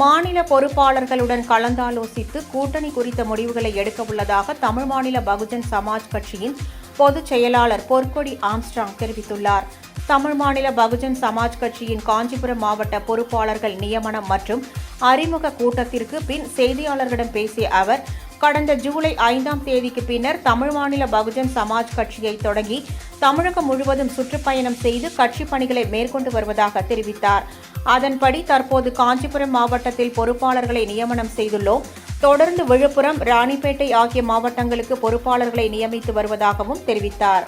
மாநில பொறுப்பாளர்களுடன் கலந்தாலோசித்து கூட்டணி குறித்த முடிவுகளை எடுக்க உள்ளதாக தமிழ் மாநில பகுஜன் சமாஜ் கட்சியின் பொதுச் செயலாளர் பொற்கொடி ஆம்ஸ்ட்ராங் தெரிவித்துள்ளார். தமிழ் மாநில பகுஜன் சமாஜ் கட்சியின் காஞ்சிபுரம் மாவட்ட பொறுப்பாளர்கள் நியமனம் மற்றும் அறிமுக கூட்டத்திற்கு பின் செய்தியாளர்களிடம் பேசிய அவர், கடந்த ஜூலை 5ஆம் தேதிக்கு பின்னர் தமிழ் மாநில பகுஜன் சமாஜ் கட்சியை தொடங்கி தமிழகம் முழுவதும் சுற்றுப்பயணம் செய்து கட்சிப் பணிகளை மேற்கொண்டு வருவதாக தெரிவித்தார். அதன்படி தற்போது காஞ்சிபுரம் மாவட்டத்தில் பொறுப்பாளர்களை நியமனம் செய்துள்ளோம். தொடர்ந்து விழுப்புரம், ராணிப்பேட்டை ஆகிய மாவட்டங்களுக்கு பொறுப்பாளர்களை நியமித்து வருவதாகவும் தெரிவித்தார்.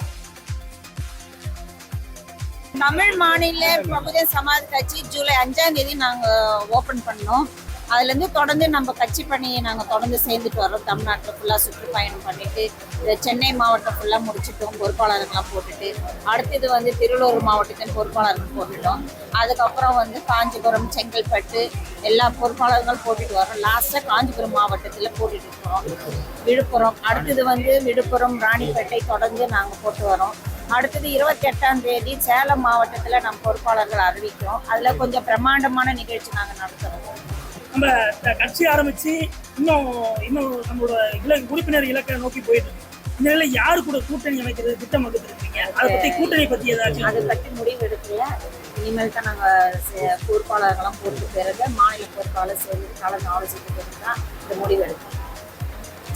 தமிழ் மாநில பகுஜன் சமாஜ் கட்சி ஜூலை 5ஆம் தேதி நாங்கள் ஓப்பன் பண்ணோம். அதுலேருந்து தொடர்ந்து நம்ம கட்சி பணியை நாங்கள் தொடர்ந்து செய்துட்டு வரோம். தமிழ்நாட்டில் ஃபுல்லாக சுற்றுப்பயணம் பண்ணிட்டு சென்னை மாவட்டம் ஃபுல்லாக முடிச்சுட்டோம், பொறுப்பாளர்கள்லாம் போட்டுட்டு. அடுத்தது திருவள்ளூர் மாவட்டத்தின் பொறுப்பாளர்கள் போட்டுட்டோம். அதுக்கப்புறம் காஞ்சிபுரம், செங்கல்பட்டு எல்லா பொறுப்பாளர்கள் போட்டுட்டு வரோம். லாஸ்ட்டாக காஞ்சிபுரம் மாவட்டத்தில் போட்டுட்டு இருக்கிறோம். விழுப்புரம், அடுத்தது விழுப்புரம், ராணிப்பேட்டை தொடர்ந்து நாங்கள் போட்டு வரோம். அடுத்தது 28ஆம் தேதி சேலம் மாவட்டத்தில் நம்ம பொறுப்பாளர்கள் அறிவிக்கிறோம். அதில் கொஞ்சம் பிரம்மாண்டமான நிகழ்ச்சி நாங்கள் நடத்துகிறோம். நம்ம கட்சி ஆரம்பிச்சு இன்னும் நம்மளோட உறுப்பினர் இலக்கை நோக்கி போயிட்டு இருக்கு. இந்த நிலையில யாரு கூட கூட்டணி அமைக்கிறது திட்டம் வகுத்துருக்கீங்க? அதை பத்தி கூட்டணி பத்தி ஏதாச்சும்? அதை பற்றி முடிவு எடுக்கல. இனிமேல் தான் நாங்கள் பொறுப்பாளர்களெல்லாம் போட்டு பிறகு மாநில பொறுப்பாளர் சேர்ந்து கலந்து ஆலோசித்து தான் இந்த முடிவு எடுக்கணும்.